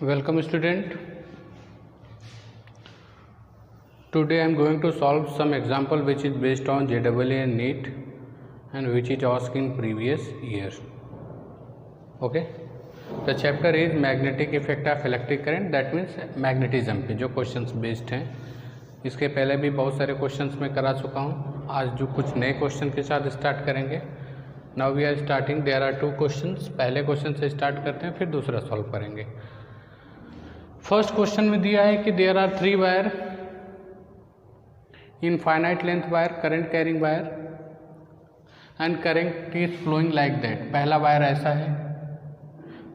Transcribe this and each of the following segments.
Welcome student. Today I am going to solve some example which is based on JEE and NEET and which is asked in previous year. Okay. The chapter is magnetic effect of electric current, that means magnetism पे जो questions based हैं. इसके पहले भी बहुत सारे questions मैं करा चुका हूँ. आज जो कुछ नए question के साथ start करेंगे. Now we are starting. There are two questions. पहले question से start करते हैं, फिर दूसरा solve करेंगे. फर्स्ट क्वेश्चन में दिया है कि there are 3 wire infinite length wire, current carrying wire and current is flowing like that. पहला वायर ऐसा है,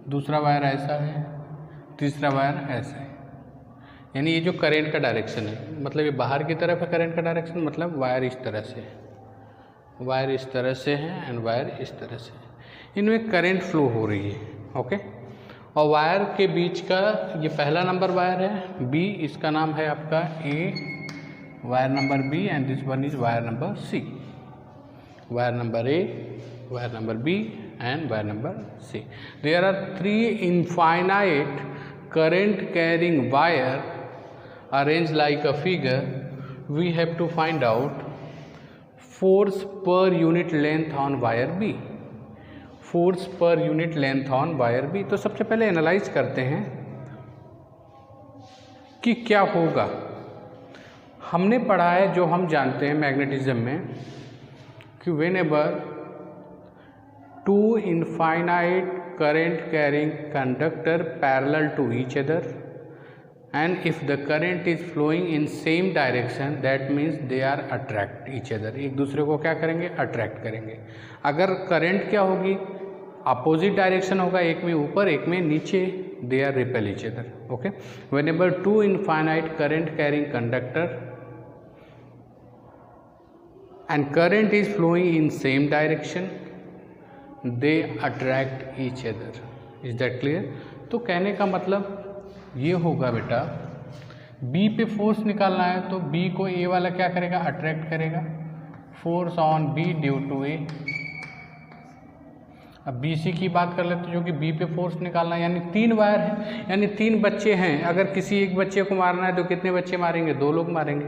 दूसरा वायर ऐसा है, तीसरा वायर ऐसा है. यानी ये जो करंट का डायरेक्शन है, मतलब ये बाहर की तरफ है करंट का डायरेक्शन, मतलब वायर इस तरह से है, वायर इस तरह से है एंड वायर इस तरह से है. इनमें करंट फ्लो हो रही है. ओके. और वायर के बीच का ये पहला नंबर वायर है बी, इसका नाम है आपका A, wire number B and this one is wire number C. Wire number A, wire number B and wire number C. There are 3 infinite current carrying wire arrange like a figure. We have to find out force पर unit length on wire B. Force पर unit length on wire B. तो सबसे पहले analyse करते हैं कि क्या होगा. हमने पढ़ा है, जो हम जानते हैं मैग्नेटिज्म में, कि whenever 2 infinite current carrying conductor parallel to each other and if the current is flowing in same direction that means they are attract each other. एक दूसरे को क्या करेंगे? अट्रैक्ट करेंगे. अगर करंट क्या होगी? अपोजिट डायरेक्शन होगा, एक में ऊपर एक में नीचे, they are repel each other. Okay. Whenever 2 infinite current carrying conductor and current is flowing in same direction they attract each other. Is that clear? तो कहने का मतलब ये होगा बेटा, बी पे फोर्स निकालना है तो बी को ए वाला क्या करेगा? अट्रैक्ट करेगा. Force on B due to A. अब बी सी की बात कर लेते हैं, जो कि बी पे फोर्स निकालना है. यानी 3 वायर है, यानी 3 बच्चे हैं. अगर किसी एक बच्चे को मारना है तो कितने बच्चे मारेंगे? 2 लोग मारेंगे.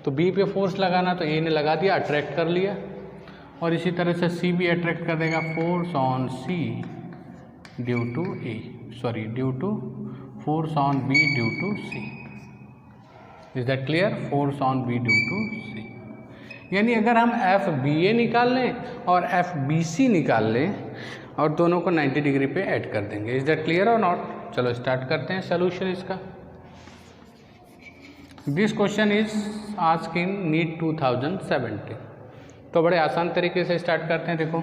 तो बी पे फोर्स लगाना, तो ए ने लगा दिया, अट्रैक्ट कर लिया. और इसी तरह से सी भी अट्रैक्ट कर देगा. Force on C due to A, sorry due to force on B due to C. Is that clear? Force on B due to C. यानी अगर हम एफ बी ए निकाल लें और एफ बी सी निकाल लें और दोनों को 90 डिग्री पे ऐड कर देंगे. इज दैट क्लियर और नॉट? चलो स्टार्ट करते हैं सोल्यूशन इसका. This question is asked in NEET 2017. तो बड़े आसान तरीके से स्टार्ट करते हैं. देखो,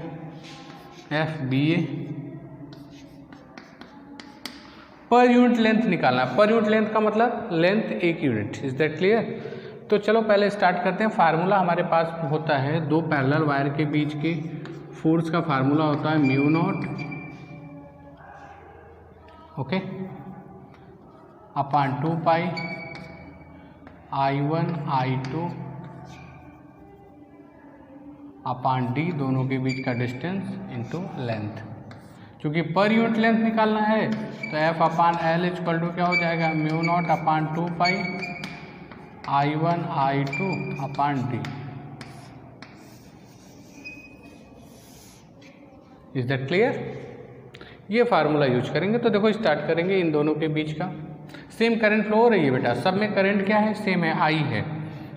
एफ बी ए पर यूनिट लेंथ निकालना. पर यूनिट लेंथ का मतलब length 1 unit. Is that clear? तो चलो पहले स्टार्ट करते हैं. फार्मूला हमारे पास होता है 2 पैरेलल वायर के बीच के फोर्स का फार्मूला होता है mu not, okay, upon 2 pi I1 I2 upon D, दोनों के बीच का डिस्टेंस इनटू लेंथ. क्योंकि पर यूनिट लेंथ निकालना है तो F upon L equal to क्या हो जाएगा? Mu naught upon 2 pi I1 I2 upon D. Is that clear? ये फार्मूला यूज करेंगे. तो देखो स्टार्ट करेंगे. इन दोनों के बीच का सेम करंट फ्लो हो रही है बेटा, सब में करंट क्या है? सेम है, आई है.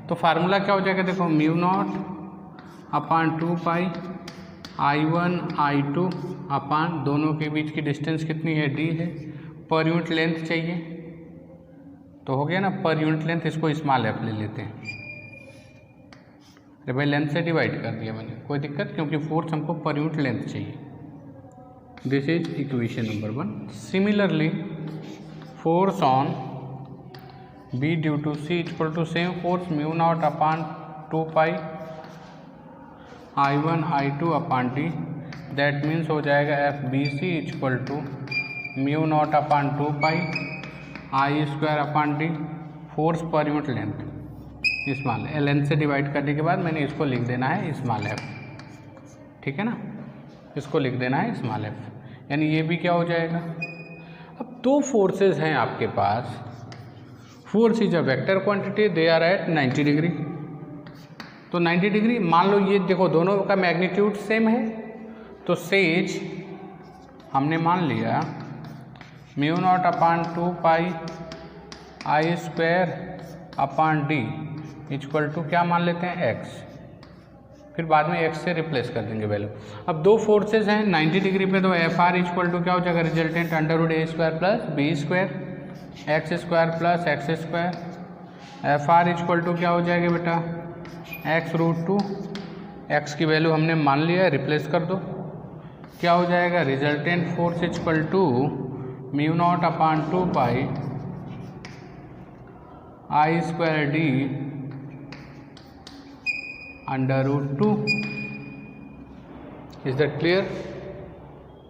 तो फार्मूला क्या हो जाएगा? देखो, mu naught upon 2 pi I1 I2 upon दोनों के बीच की डिस्टेंस कितनी है? डी है. पर यूनिट लेंथ चाहिए तो हो गया ना, पर यूनिट लेंथ. इसको स्मॉल एफ ले लेते हैं. अरे भाई लेंथ से डिवाइड कर दिया मैंने, कोई दिक्कत, क्योंकि फोर्स हमको पर यूनिट लेंथ चाहिए. This is equation number 1. Similarly force on B due to C equal to same force mu naught upon 2 pi I1 I2 upon D. That means हो जाएगा F B C equal to mu naught upon 2 pi I square upon D. Force पर unit length small length से divide करने के बाद मैंने इसको लिख देना है स्मॉल एफ. ठीक है ना? इसको लिख देना है स्मॉल एफ. यानी ये भी क्या हो जाएगा? अब दो फोर्सेस हैं आपके पास, force is a vector quantity, they are at 90 degree. तो 90 डिग्री मान लो, ये देखो दोनों का मैग्नीट्यूड सेम है, तो सेज हमने मान लिया mu naught upon 2 pi I square upon D equal to क्या मान लेते हैं एक्स, फिर बाद में एक्स से रिप्लेस कर देंगे वैल्यू। अब दो फोर्सेज हैं 90 डिग्री पे, तो एफ आर इक्वल टू क्या हो जाएगा, resultant under root A square plus B square X square plus X square. F R equal to क्या हो जाएगा बेटा, एक्स रूट टू, एक्स की वैल्यू हमने मान लिया है, रिप्लेस कर दो, क्या हो जाएगा, resultant force equal to mu naught upon 2 pi I square D under root 2। Is that clear?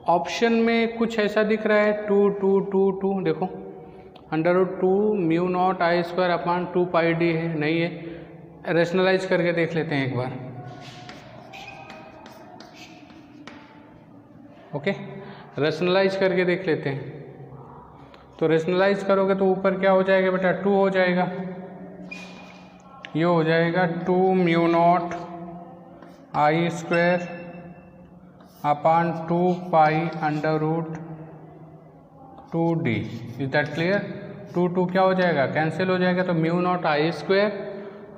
Option में कुछ ऐसा दिख रहा है 2 2 2 2, देखो under root 2 mu not I square upon 2 pi D है, नहीं है। रेशनलाइज करके देख लेते हैं एक बार, ओके रेशनलाइज करके देख लेते हैं। तो रेशनलाइज करोगे तो ऊपर क्या हो जाएगा बेटा, 2 हो जाएगा, ये हो जाएगा 2 mu not I square upon 2 pi under root 2 D. Is that clear? 2 2 क्या हो जाएगा, कैंसिल हो जाएगा, तो mu not I square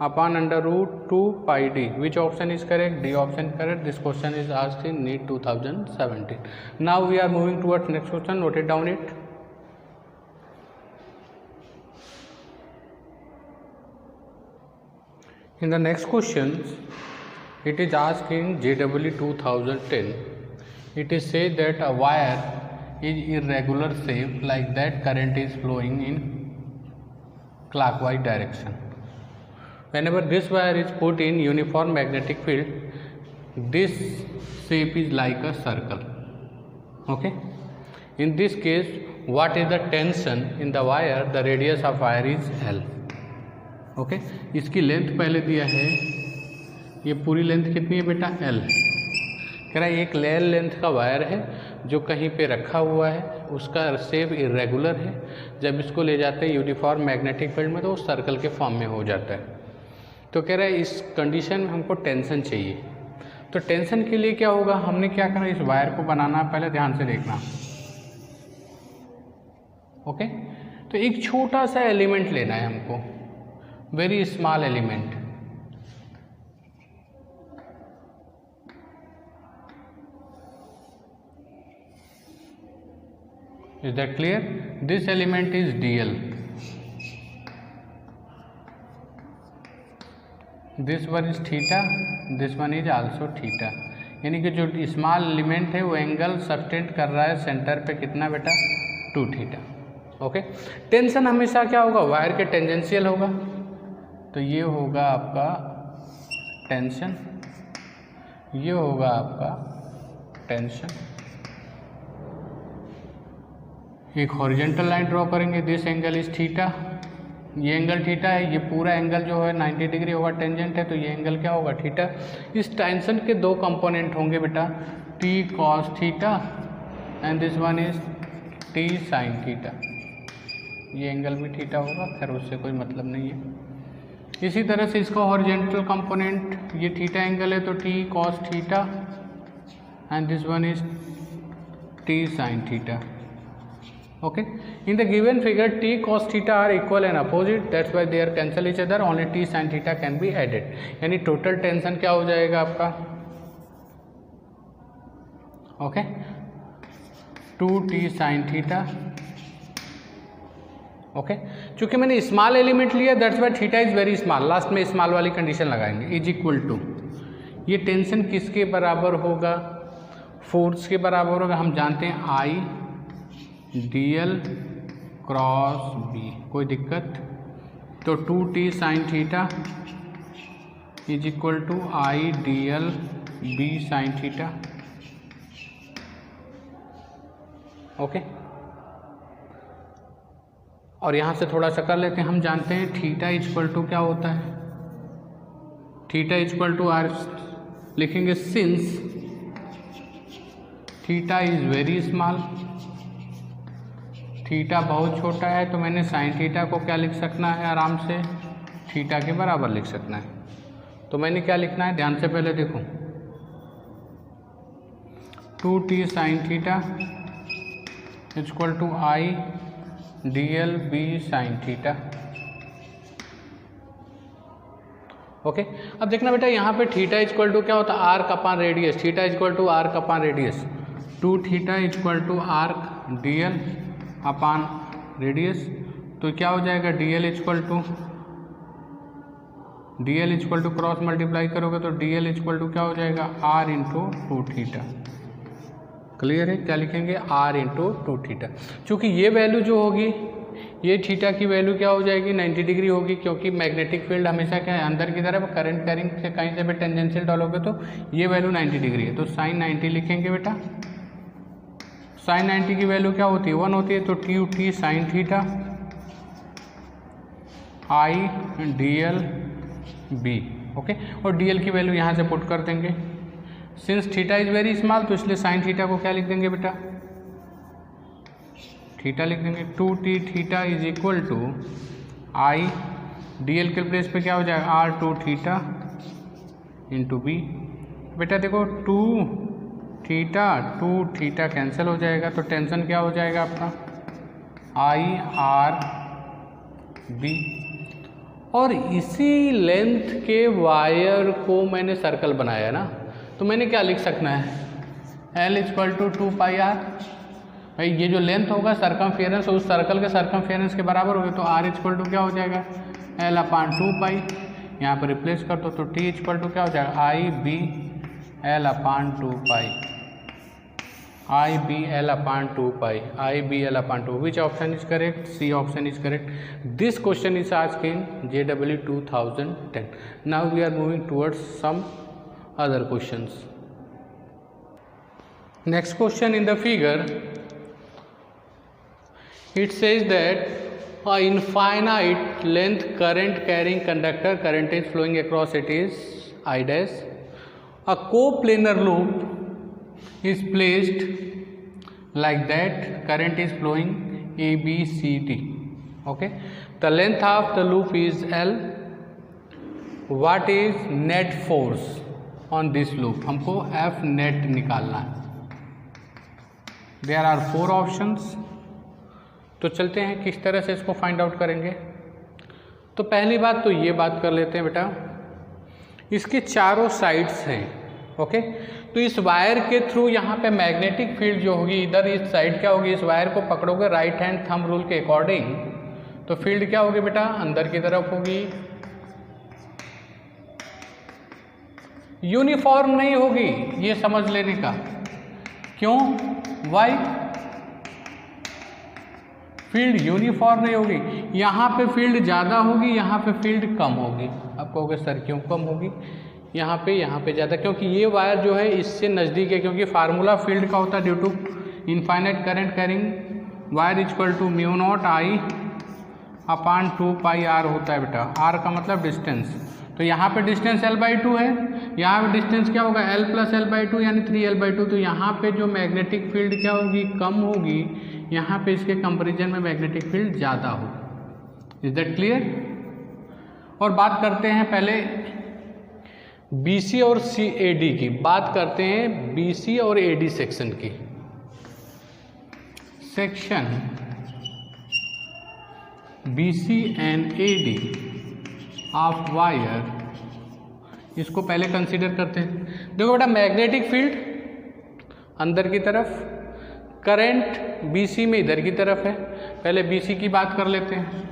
upon under root 2 pi d. Which option is correct? D option correct. This question is asked in NEET 2017. Now we are moving towards next question. Note it down it. In the next question, it is asked in JEE 2010. It is said that a wire is irregular shape, like that current is flowing in clockwise direction. Whenever this wire is put in uniform magnetic field, this shape is like a circle. Okay. In this case, what is the tension in the wire? The radius of wire is L. Okay. इसकी length पहले दिया है, ये पूरी length कितनी है बेटा, L। कह रहा है एक L लेंथ का वायर है जो कहीं पे रखा हुआ है, उसका शेप इरेगुलर है, जब इसको ले जाते हैं यूनिफॉर्म मैग्नेटिक फील्ड में तो वो सर्कल के फॉर्म में हो जाता है। तो कह रहा है इस कंडीशन में हमको टेंशन चाहिए। तो टेंशन के लिए क्या होगा, हमने क्या करना, इस वायर को बनाना, पहले ध्यान से देखना। ओके, तो एक छोटा सा एलिमेंट लेना है हमको, very small element. Is that clear? This element is DL, this one is theta, this one is also theta. यानी कि जो स्मॉल एलिमेंट है वो एंगल सब्टेंड कर रहा है सेंटर पे कितना बेटा, 2 थीटा। ओके, टेंशन हमेशा क्या होगा, वायर के टेंजेंशियल होगा, तो ये होगा आपका टेंशन, ये होगा आपका टेंशन। एक हॉरिजॉन्टल लाइन ड्रॉ करेंगे, दिस एंगल इज थीटा, ये एंगल थीटा है, ये पूरा एंगल जो है 90 डिग्री होगा, टेंजेंट है, तो ये एंगल क्या होगा, थीटा। इस टेंशन के दो कंपोनेंट होंगे बेटा, T cos theta and this one is T sin theta. ये एंगल भी थीटा होगा, खैर उससे कोई मतलब नहीं है। इसी तरह से इसका हॉरिजॉन्टल कंपोनेंट, ये थीटा एंगल है तो T cos theta and this one is T sin theta. Okay, in the given figure T cos theta are equal and opposite, that's why they are cancel each other, only T sin theta can be added। यानी total tension क्या हो जाएगा आपका, okay 2T sin theta. Okay, चूंकि मैंने small element लिया that's why theta is very small, last में small वाली कंडीशन लगाएंगे, इज इक्वल टू, ये टेंशन किसके बराबर होगा, फोर्स के बराबर होगा। हम जानते हैं I DL क्रॉस B, कोई दिक्कत, तो 2T sin theta is equal to I DL B sin theta. Okay, और यहाँ से थोड़ा सा कर लेते हैं, हम जानते हैं थीटा इज इक्वल टू क्या होता है, theta is equal to R लिखेंगे, since theta is very small theta बहुत छोटा है तो मैंने साइन थीटा को क्या लिख सकना है, आराम से थीटा के बराबर लिख सकना है। तो मैंने क्या लिखना है, ध्यान से पहले देखो, 2t sine theta equal to I dl b sine theta. Okay, अब देखना बेटा यहाँ पे थीटा इक्वल टू क्या होता है, arc upon radius, theta equal to arc upon radius, 2 theta equal to arc dl upon radius. तो क्या हो जाएगा, dl equal to cross multiply करोगे तो dl इक्वल टू क्या हो जाएगा, r इंटू 2 थीटा। क्लियर है, क्या लिखेंगे, r इंटू 2 थीटा। चूँकि ये वैल्यू जो होगी, ये थीटा की वैल्यू क्या हो जाएगी, 90 डिग्री होगी, क्योंकि मैग्नेटिक फील्ड हमेशा क्या है, अंदर की तरफ, करंट कैरिंग से कहीं से भी टेंजेंशियल डालोगे तो ये वैल्यू 90 डिग्री है। तो साइन 90 लिखेंगे बेटा, साइन 90 की वैल्यू क्या होती है, 1 होती है। तो t साइन थीटा आई dl b। ओके, और dl की वैल्यू यहाँ से पुट कर देंगे। Since theta is very small तो इसलिए साइन थीटा को क्या लिख देंगे बेटा, थीटा लिख देंगे। 2t theta is equal to I dl के प्लेस पे क्या हो जाएगा, r2 थीटा इंटू बी। बेटा देखो 2 थीटा कैंसिल हो जाएगा तो टेंशन क्या हो जाएगा आपका, आई आर बी। और इसी लेंथ के वायर को मैंने सर्कल बनाया ना, तो मैंने क्या लिख सकना है, L इक्वल टू 2πr। भाई ये जो लेंथ होगा सर्कमफेरेंस, उस सर्कल के सर्कमफेरेंस के बराबर होगा, तो r इक्वल टू क्या हो जाएगा, L अपान 2π। यहाँ पर रिप्लेस कर दो तो t इक्वल टू क्या हो जाएगा, I B L upon 2π, I B L upon 2π, I B L upon 2। Which option is correct, C option is correct. This question is asked in JEE 2010. Now we are moving towards some other questions. Next question in the figure, it says that a infinite length current carrying conductor, current is flowing across it is I dash. A coplanar loop is placed like that, current is flowing A B C D. Okay, the length of the loop is L. What is net force on this loop, हमको F net निकालना है। There are 4 options. तो चलते हैं किस तरह से इसको फाइंड आउट करेंगे। तो पहली बात तो ये बात कर लेते हैं बेटा, इसके चारों साइड्स हैं। ओके, तो इस वायर के थ्रू यहाँ पे मैग्नेटिक फील्ड जो होगी, इधर इस साइड क्या होगी, इस वायर को पकड़ोगे राइट हैंड थंब रूल के अकॉर्डिंग, तो फील्ड क्या होगी बेटा, अंदर की तरफ होगी, यूनिफॉर्म नहीं होगी, ये समझ लेने का। क्यों, वाई, फील्ड यूनिफॉर्म नहीं होगी। यहाँ पे फील्ड ज़्यादा होगी, यहाँ पे फील्ड कम होगी। आप कहोगे सर क्यों कम होगी, यहाँ पे ज़्यादा, क्योंकि ये वायर जो है इससे नज़दीक है, क्योंकि फार्मूला फील्ड का होता है due to infinite current carrying wire equal to mu not I upon 2πr होता है बेटा। आर का मतलब डिस्टेंस, तो यहाँ पे डिस्टेंस L/2 है, यहाँ पे डिस्टेंस क्या होगा, L + L/2 यानी 3L/2। तो यहाँ पे जो मैग्नेटिक फील्ड क्या होगी, कम होगी, यहाँ पे इसके कंपैरिजन में मैग्नेटिक फील्ड ज़्यादा होगी। Is that clear. और बात करते हैं पहले BC और AD की, बात करते हैं BC और AD सेक्शन की। Section BC and AD of wire, इसको पहले कंसीडर करते हैं। देखो बेटा, मैग्नेटिक फील्ड अंदर की तरफ, करंट BC में इधर की तरफ है। पहले BC की बात कर लेते हैं।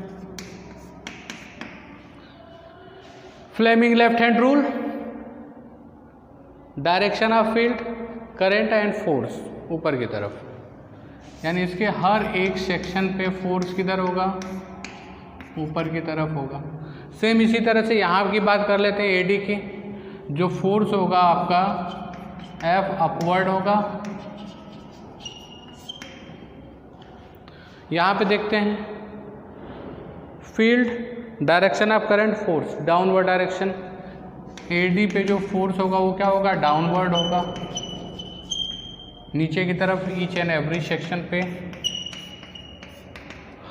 Fleming left hand rule, direction of field, current and force ऊपर की तरफ, यानी इसके हर एक सेक्शन पे फोर्स किधर होगा, ऊपर की तरफ होगा। सेम इसी तरह से यहाँ की बात कर लेते हैं AD की, जो फोर्स होगा आपका F अपवर्ड होगा। यहाँ पे देखते हैं field, direction of current, force downward direction. AD पे जो फोर्स होगा वो क्या होगा, डाउनवर्ड होगा, नीचे की तरफ ईच एंड एवरी सेक्शन पे।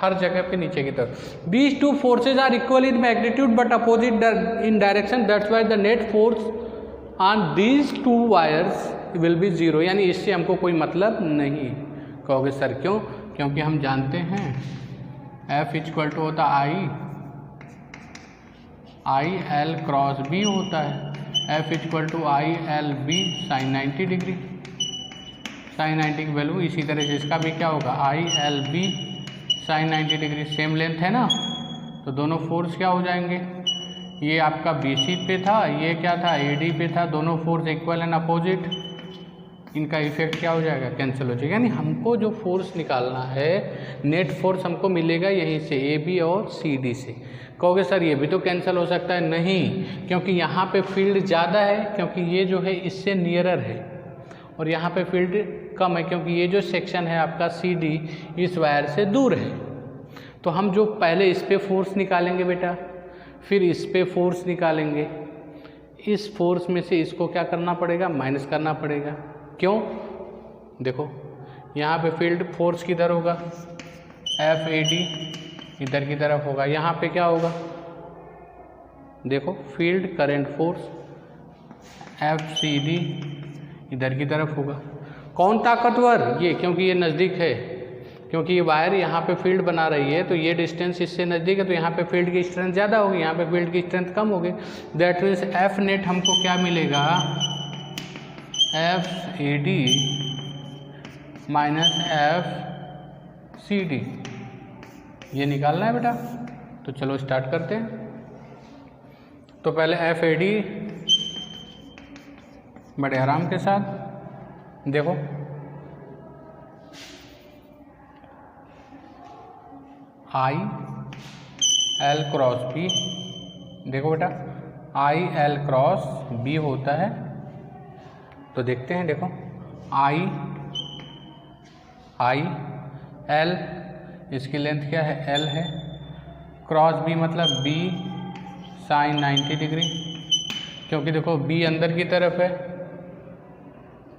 हर जगह पे नीचे की तरफ। These two forces are equal in magnitude but opposite in direction, that's why the net force on these two wires will be zero. यानी इससे हमको कोई मतलब नहीं। कहोगे सर क्यों? क्योंकि हम जानते हैं F इक्वल टू होता आई एल क्रॉस बी होता है। F equal to I L B sine 90 degree, sine 90 की वैल्यू। इसी तरह से इसका भी क्या होगा, I L B sine 90 degree. Same length है ना, तो दोनों फोर्स क्या हो जाएंगे, ये आपका BC पे था, ये क्या था AD पे था, दोनों फोर्स इक्वल एंड अपोजिट, इनका इफेक्ट क्या हो जाएगा, कैंसिल हो जाएगा। यानी हमको जो फोर्स निकालना है, नेट फोर्स हमको मिलेगा यहीं से AB और CD से। कहोगे सर ये भी तो कैंसिल हो सकता है, नहीं, क्योंकि यहाँ पे फील्ड ज़्यादा है, क्योंकि ये जो है इससे नियरर है, और यहाँ पे फील्ड कम है क्योंकि ये जो सेक्शन है आपका CD इस वायर से दूर है। तो हम जो पहले इस पे फोर्स निकालेंगे बेटा, फिर इस पे फोर्स निकालेंगे, इस फोर्स में से इसको क्या करना पड़ेगा, माइनस करना पड़ेगा। क्यों? देखो यहाँ पे फील्ड फोर्स किधर होगा, FAD इधर की तरफ होगा, यहाँ पे क्या होगा, देखो फील्ड करंट फोर्स FCD इधर की तरफ होगा। कौन ताकतवर, ये, क्योंकि ये नज़दीक है, क्योंकि ये वायर यहाँ पे फील्ड बना रही है, तो ये डिस्टेंस इससे नज़दीक है, तो यहाँ पे फील्ड की स्ट्रेंथ ज़्यादा होगी, यहाँ पे फील्ड की स्ट्रेंथ कम होगी। दैट मीन्स F नेट हमको क्या मिलेगा, FAD माइनस FCD, ये निकालना है बेटा। तो चलो स्टार्ट करते हैं। तो पहले FAD बड़े आराम के साथ देखो, आई एल क्रॉस बी, देखो बेटा आई एल क्रॉस बी होता है, तो देखते हैं, देखो आई एल, इसकी लेंथ क्या है, एल है, क्रॉस बी मतलब बी साइन 90 डिग्री, क्योंकि देखो बी अंदर की तरफ है,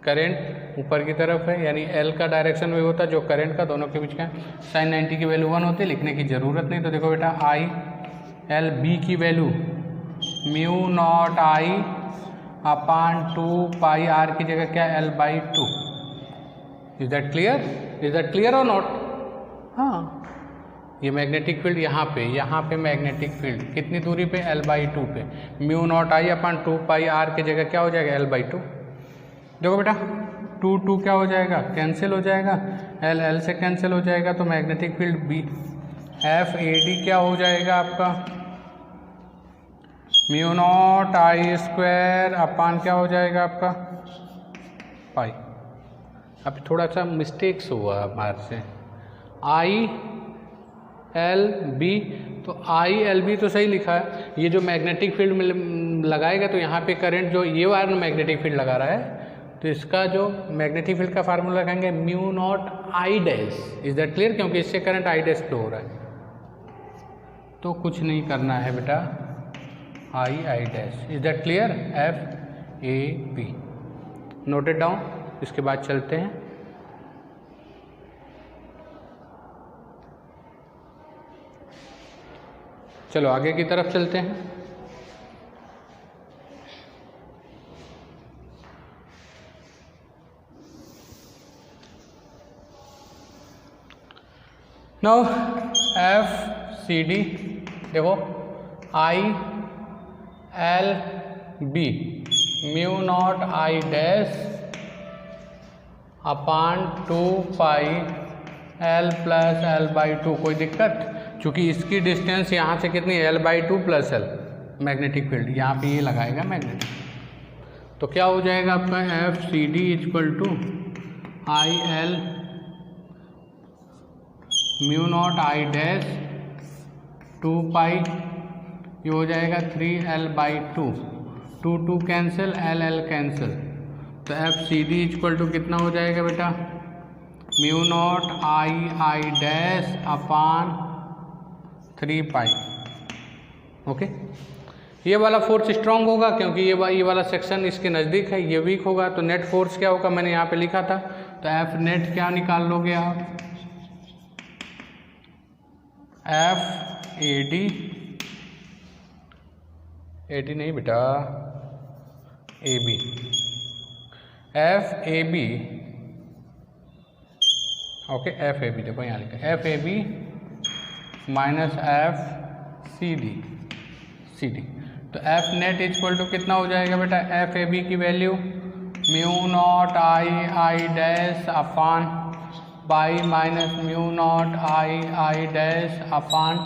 करंट ऊपर की तरफ है, यानी एल का डायरेक्शन वही होता है जो करंट का, दोनों के बीच का। साइन 90 की वैल्यू 1 होती है, लिखने की ज़रूरत नहीं। तो देखो बेटा आई एल बी की value mu not I upon 2 pi R की जगह क्या, L/2। Is that clear, is that clear और नॉट? हाँ, ये मैग्नेटिक फील्ड यहाँ पे मैग्नेटिक फील्ड कितनी दूरी पे, L/2 पे, mu not I upon 2 pi R की जगह क्या हो जाएगा, L/2। देखो बेटा 2 क्या हो जाएगा, कैंसिल हो जाएगा, L से कैंसिल हो जाएगा, तो मैग्नेटिक फील्ड B FAD क्या हो जाएगा आपका, म्यू नॉट आई स्क्वायर अपान क्या हो जाएगा आपका, पाई। अब थोड़ा सा मिस्टेक्स हुआ हमारे से, ILB, तो ILB तो सही लिखा है, ये जो मैग्नेटिक फील्ड में लगाएगा तो यहाँ पे करंट, जो ये वायर में मैग्नेटिक फील्ड लगा रहा है, तो इसका जो मैग्नेटिक फील्ड का फार्मूला लगाएंगे mu naught I dash. Is that clear, क्योंकि इससे करंट आई डैश फ्लो हो रहा है, तो कुछ नहीं करना है बेटा, I dash. Is that clear, FAB noted down. इसके बाद चलते हैं, चलो आगे की तरफ चलते हैं। नाउ FCD, देखो ILB mu naught I dash upon 2 pi L plus L/2। कोई दिक्कत, चूँकि इसकी डिस्टेंस यहाँ से कितनी, L/2 plus L, magnetic field यहाँ पे ये लगाएगा मैग्नेटिक, तो क्या हो जाएगा आपका FCD equal to IL mu not I dash 2 pi, ये हो जाएगा 3L/2, 2 कैंसिल, L कैंसिल, तो FCD इक्वल टू कितना हो जाएगा बेटा, mu not I dash upon 3 pi. Okay, ये वाला फोर्स स्ट्रांग होगा क्योंकि ये वाला सेक्शन इसके नज़दीक है, ये वीक होगा, तो नेट फोर्स क्या होगा, मैंने यहाँ पे लिखा था, तो F नेट क्या निकाल लोगे आप, FAD, AD नहीं बेटा, AB, FAB, ओके, FAB देखो यहाँ लिखा है FAB माइनस FCD, CD। तो F नेट इक्वल टू कितना हो जाएगा बेटा, FAB की value mu not I dash upon pi minus mu naught I dash upon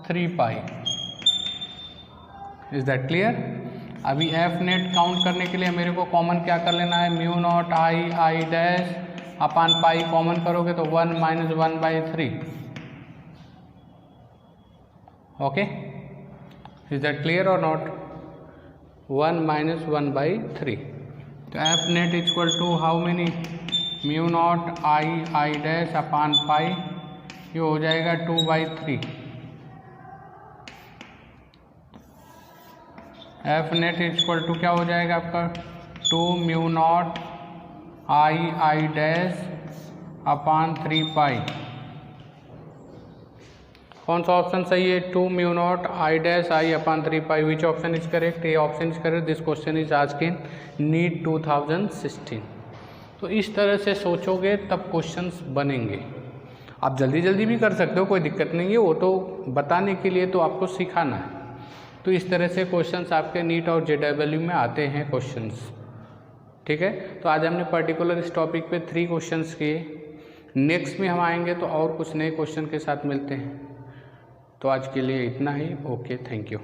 3 pi. Is that clear? अभी F नेट काउंट करने के लिए मेरे को कॉमन क्या कर लेना है, mu not I dash upon pi common करोगे तो 1 minus 1/3। Okay, is that clear और नॉट? 1 माइनस 1/3। तो F net equal to how many, mu not I dash upon pi, ये हो जाएगा 2/3। F नेट इक्वल टू क्या हो जाएगा आपका, 2 mu not I dash upon 3 pi. कौन सा ऑप्शन सही है, 2 mu not I dash I upon 3 pi, which option is correct? ये option is correct. This question is asked in NEET 2016। तो इस तरह से सोचोगे तब क्वेश्चंस बनेंगे। आप जल्दी जल्दी भी कर सकते हो, कोई दिक्कत नहीं है, वो तो बताने के लिए तो आपको सिखाना है। तो इस तरह से क्वेश्चंस आपके नीट और JEE में आते हैं क्वेश्चंस, ठीक है। तो आज हमने पर्टिकुलर इस टॉपिक पे 3 क्वेश्चंस किए। नेक्स्ट में हम आएंगे तो और कुछ नए क्वेश्चन के साथ मिलते हैं। तो आज के लिए इतना ही। Okay, thank you.